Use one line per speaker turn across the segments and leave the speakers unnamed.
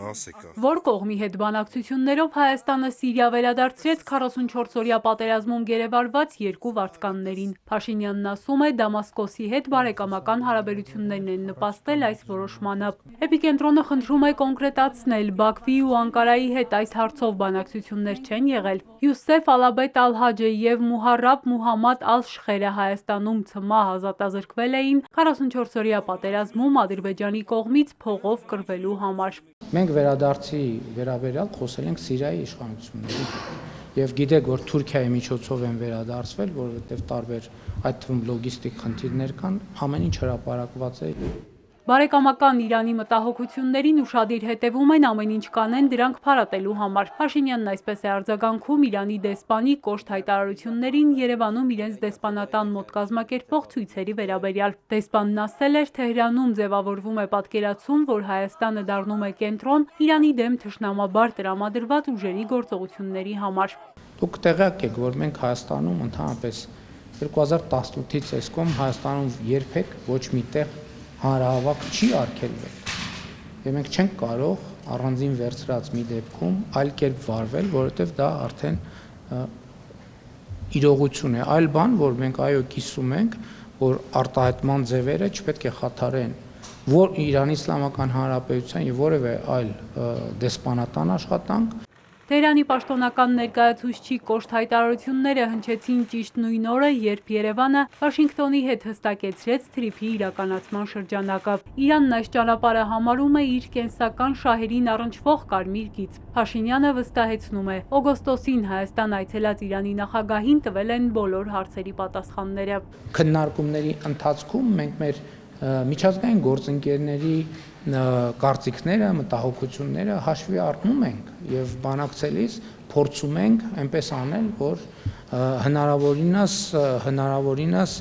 Որ կողմի հետ բանակցություններով Հայաստանը Սիրիա վերադարձրեց 44-օրյա պատերազմում գերեվարված երկու վարձկաններին։ Փաշինյանն ասում է, Դամասկոսի հետ բարեկամական հարաբերություններն են նպաստել այս որոշմանը։ Էպիկենտրոնը խնդրում է կոնկրետացնել, Բաքվի ու Անկարայի հետ այս հարցով բանակցություններ չեն եղել։ Յուսեֆ Ալաբետ Ալ-Հաջը եւ Մուհարրաբ Մուհամմադ Ալ-Շխերը Հայաստանում ցմահ ազատազրկվել էին 44-օրյա պատերազմում Ադրբեջանի կողմից փողով կռվելու համար։
Մենք վերադարձի վերաբերյալ խոսել ենք Սիրիայի իշխանությունների եւ գիտեք, որ Թուրքիայի միջոցով են վերադարձվել, որովհետեւ տարբեր այդ թվում լոգիստիկ խնդիրներ կան, ամեն ինչ հրապարակված է։
Բարեկամական Իրանի մտահոգություններին ուշադիր հետևում են, ամեն ինչ կանեն դրանք փարատելու համար։ Փաշինյանն այսպես է արձագանքում Իրանի դեսպանի կոշտ հայտարարություններին Երևանում իրենց դեսպանատան մոտ կազմակերպվող ցույցերի վերաբերյալ։ Դեսպանն ասել էր, Թեհրանում ձևավորվում է պատկերացում, որ Հայաստանը դառնում է կենտրոն Իրանի դեմ թշնամաբար տրամադրված ուժերի գործողությունների համար։
Դուք տեղյակ եք, որ մենք Հայաստանում ընդհանրապես 2018-ից այսքան Հայաստանում երբեք ոչ մի տեղ հանրահավաք չի արգելվել եւ մենք չենք կարող առանձին վերցրած մի դեպքում այլ կերպ վարվել, որովհետեւ դա արդեն իրողություն է, այլ բան, որ մենք այո կիսում ենք, որ արտահայտման ձևերը չպետք է խաթարեն որ Իրանի Իսլամական Հանրապետության եւ որևէ այլ դեսպանատան աշխատանք։
Թեհրանի պաշտոնական ներկայացուցչի կոշտ հայտարարությունները հնչեցին ճիշտ նույն օրը, երբ Երևանը Վաշինգտոնի հետ հստակեցրեց թրիփի իրականացման շրջանակը։ Իրանն այս ճանապարհը համարում է իր կենսական շահերին առնչվող կարմիր գիծ։ Փաշինյանը վստահեցնում է, օգոստոսին Հայաստան այցելած Իրանի նախագահին տվել են բոլոր հարցերի պատասխանները։
Քննարկումների ընթացքում մենք մեր միջազգային գործընկերների կարծիքները, մտահոգությունները հաշվի առնում ենք եւ բանակցելիս փորձում ենք այնպես անել, որ հնարավորինս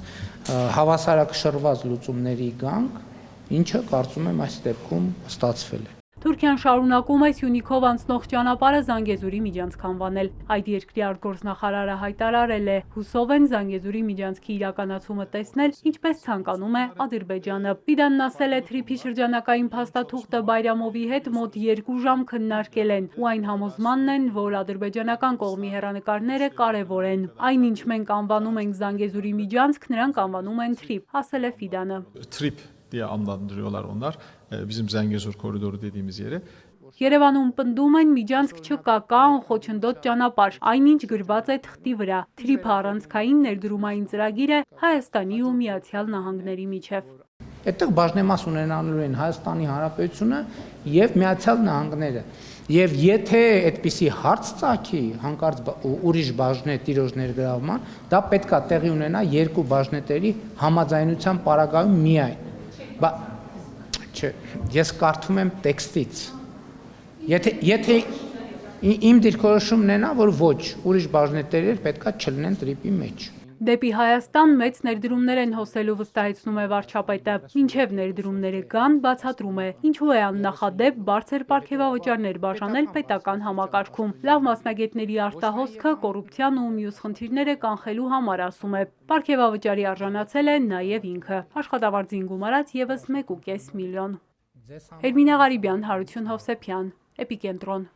հավասարակշռված լուծումների գանք, ինչը կարծում եմ այս դեպքում ստացվել է։
Թուրքիան շարունակում է Սյունիքով անցնող ճանապարհը Զանգեզուրի միջանցք անվանել։ Այդ երկրի արտգործնախարարը հայտարարել է, հուսով են Զանգեզուրի միջանցքի իրականացումը տեսնել, ինչպես ցանկանում է Ադրբեջանը։ Ֆիդանն ասել է, թրիփի շրջանակային փաստաթուղթը Բայրամովի հետ մոտ 2 ժամ քննարկել են ու այն համոզմանն են, որ ադրբեջանական կողմի հեռանկարները կարևոր են։ Այնինչ մենք անվանում ենք Զանգեզուրի միջանցք, նրանք անվանում են թրիփ, ասել է Ֆիդանը։
Trip diye adlandırıyorlar onlar. Bizim Zengezur koridoru dediğimiz yere.
Երևանում պնդում են միջանցք չկա, կա անխոչնդոտ ճանապարհ, այնինչ գրված է թղթի վրա։ Թրիփը առանցքային ներդրումային ծրագիր է Հայաստանի ու Միացյալ Նահանգների միջև։
Այդտեղ բաժնեմաս ունենալու են Հայաստանի Հանրապետությունը եւ Միացյալ Նահանգները։ Եվ եթե այդպիսի հարց ծագի հանկարծ ուրիշ բաժնե տիրոջ ներգրավման, դա պետքա տեղի ունենա երկու բաժնետերի համաձայնության պարագայում միայն։ Ես կարդում եմ տեքստից։ Եթե իմ դիրքորոշումն է նա, որ ոչ, ուրիշ բաժնետերեր պետքա չլինեն տրիպի մեջ։
Դեպի Հայաստան մեծ ներդրումներ են հոսելու, վստահեցնում է վարչապետը։ Մինչև ներդրումները կան, բացատրում է, ինչու է աննախադեպ բարձր պարգևավճարներ բաժանել պետական համակարգում։ Լավ մասնագետների արտահոսքը, կոռուպցիան ու մյուս խնդիրները կանխելու համար, ասում է։ Պարգևավճարի արժանացել է նաև ինքը։ Աշխատավարձին գումարած եւս 1.5 միլիոն։ Էրմինե Ղարիբյան, Հարություն Հովսեփյան, Էպիկենտրոն։